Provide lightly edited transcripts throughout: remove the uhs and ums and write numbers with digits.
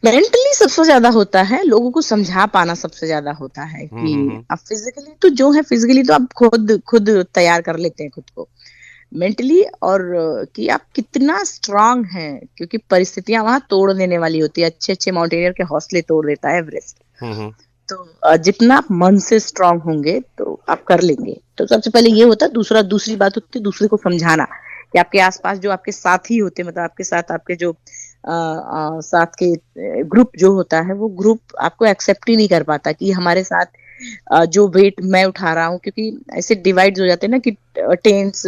Mentally सबसे ज्यादा होता है, लोगों को समझा पाना सबसे ज्यादा होता है कि अब फिजिकली तो जो है, फिजिकली तो आप खुद खुद तैयार कर लेते हैं खुद को। मेंटली और कि आप कितना स्ट्रांग हैं, क्योंकि परिस्थितियां वहां तोड़ देने वाली होती है। अच्छे अच्छे माउंटेनियर के हौसले तोड़ देता है एवरेस्ट। तो जितना आप मन से स्ट्रांग होंगे तो आप कर लेंगे। तो सबसे पहले ये होता है। दूसरी बात होती है दूसरे को समझाना कि आपके आसपास जो आपके साथी होते हैं, मतलब आपके साथ आपके जो साथ के ग्रुप जो होता है, वो ग्रुप आपको एक्सेप्ट ही नहीं कर पाता कि हमारे साथ जो वेट मैं उठा रहा हूँ, क्योंकि ऐसे डिवाइड हो जाते हैं ना कि टेंट्स,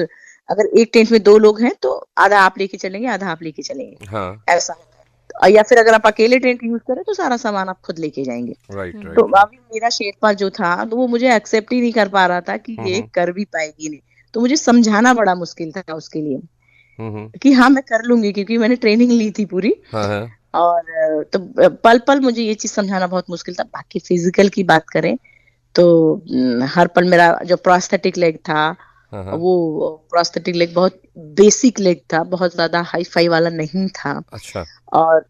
अगर एक टेंट में 2 लोग हैं तो आधा आप लेके चलेंगे, आधा आप लेके चलेंगे, हाँ, ऐसा होता है। या फिर अगर आप अकेले टेंट यूज करें तो सारा सामान आप खुद लेके जाएंगे। राइट तो राइट। अभी मेरा शेरपा जो था, तो वो मुझे एक्सेप्ट ही नहीं कर पा रहा था कि ये कर भी पाएगी नहीं। तो मुझे समझाना बड़ा मुश्किल था उसके लिए कि हाँ मैं कर लूंगी, क्योंकि मैंने ट्रेनिंग ली थी पूरी। हाँ हाँ और तो पल पल मुझे ये चीज समझाना बहुत मुश्किल था। बाकी फिजिकल की बात करें तो हर पल मेरा जो प्रोस्थेटिक लेग था, हाँ हाँ। वो प्रोस्थेटिक लेग बहुत बेसिक लेग था, बहुत ज्यादा हाई फाई वाला नहीं था। अच्छा। और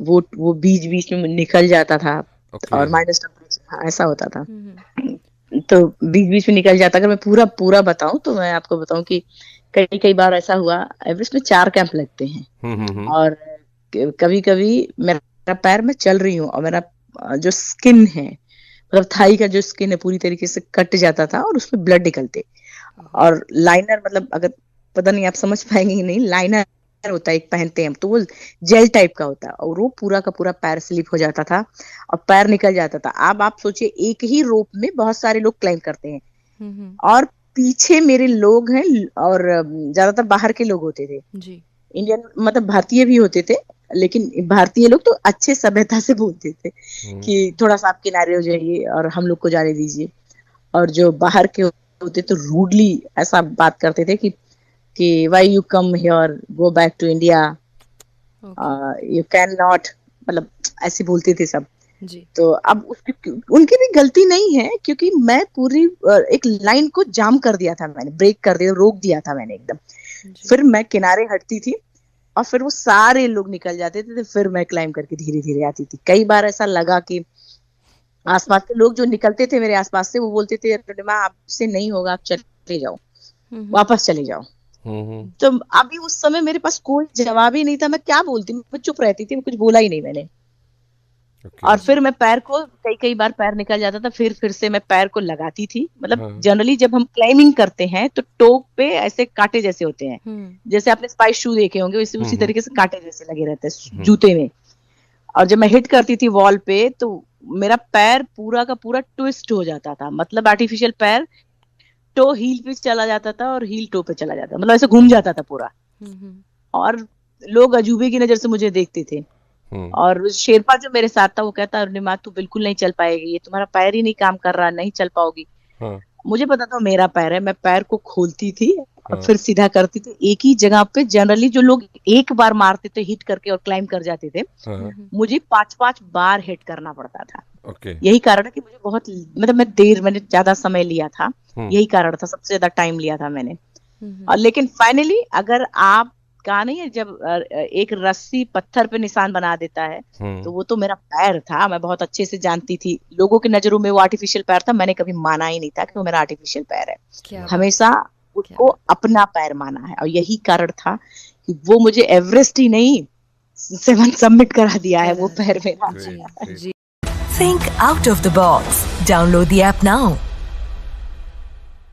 वो बीच बीच में निकल जाता था, ओके। और माइनस टेम्परेचर ऐसा होता था। हम्म। तो बीच बीच में निकल जाता। अगर मैं पूरा पूरा बताऊं तो मैं आपको बताऊं कि कई कई बार ऐसा हुआ। एवरेस्ट में 4 कैंप लगते हैं, और कभी कभी मेरा पैर, मैं चल रही हूँ और मेरा जो स्किन है, मतलब थाई का जो स्किन है, पूरी तरीके से कट जाता था और उसमें ब्लड निकलते। और लाइनर, मतलब अगर पता नहीं आप समझ पाएंगे कि नहीं, लाइनर होता है एक, पहनते हैं हम, तो वो जेल टाइप का होता है, और वो पूरा का पूरा पैर स्लिप हो जाता था और पैर निकल जाता था। अब आप सोचिए, एक ही रोप में बहुत सारे लोग क्लाइंब करते हैं, और पीछे मेरे लोग हैं, और ज्यादातर बाहर के लोग होते थे जी। इंडियन, मतलब भारतीय भी होते थे। लेकिन भारतीय लोग तो अच्छे सभ्यता से बोलते थे कि थोड़ा सा आप किनारे हो जाइए और हम लोग को जाने दीजिए। और जो बाहर के होते तो रूडली ऐसा बात करते थे कि why you come here, go back to India, you can not, मतलब ऐसे बोलते थे सब। जी। तो अब उनकी भी गलती नहीं है, क्योंकि मैं पूरी एक लाइन को जाम कर दिया था, मैंने ब्रेक कर दिया, रोक दिया था मैंने एकदम। फिर मैं किनारे हटती थी और फिर वो सारे लोग निकल जाते थे, तो फिर मैं क्लाइंब करके धीरे धीरे आती थी। कई बार ऐसा लगा कि आसपास के लोग जो निकलते थे मेरे आसपास से, वो बोलते थे अरुणिमा आपसे नहीं होगा, आप चले जाओ, वापस चले जाओ। तो अभी उस समय मेरे पास कोई जवाब ही नहीं था, मैं क्या बोलती, मैं चुप रहती थी, मैं कुछ बोला ही नहीं मैंने। और फिर मैं पैर को, कई कई बार पैर निकल जाता था, फिर से मैं पैर को लगाती थी। मतलब जनरली जब हम क्लाइंबिंग करते हैं तो टो पे ऐसे कांटे जैसे होते हैं, जैसे आपने स्पाइस शू देखे होंगे, उसी तरीके से कांटे जैसे लगे रहते हैं जूते में। और जब मैं हिट करती थी वॉल पे, तो मेरा पैर पूरा का पूरा ट्विस्ट हो जाता था, मतलब आर्टिफिशियल पैर टो हील पे चला जाता था और हील टो पे चला जाता, मतलब ऐसे घूम जाता था पूरा। और लोग अजूबे की नजर से मुझे देखते थे। और शेरपा जो मेरे साथ था, वो कहता अरुणिमा तू बिल्कुल नहीं चल पाएगी, ये तुम्हारा पैर ही नहीं काम कर रहा, नहीं चल पाओगी। मुझे पता था मेरा पैर है, मैं पैर को खोलती थी और फिर सीधा करती थी एक ही जगह पे। जनरली जो लोग एक बार मारते थे हिट करके और क्लाइंब कर जाते थे, मुझे 5-5 बार हिट करना पड़ता था। यही कारण है कि मुझे बहुत, मतलब मैंने ज्यादा समय लिया था, यही कारण था, सबसे ज्यादा टाइम लिया था मैंने। और लेकिन फाइनली, अगर आप कहा नहीं है, जब एक रस्सी पत्थर पे निशान बना देता है, तो वो तो मेरा पैर था। मैं बहुत अच्छे से जानती थी, लोगों की नजरों में वो आर्टिफिशियल पैर था, मैंने कभी माना ही नहीं था कि वो मेरा आर्टिफिशियल पैर है। हमेशा उसको अपना पैर माना है, और यही कारण था कि वो मुझे एवरेस्ट ही नहीं, 7 सबमिट करा दिया है वो पैर मेरा। जी। Think out of the box. Download the app now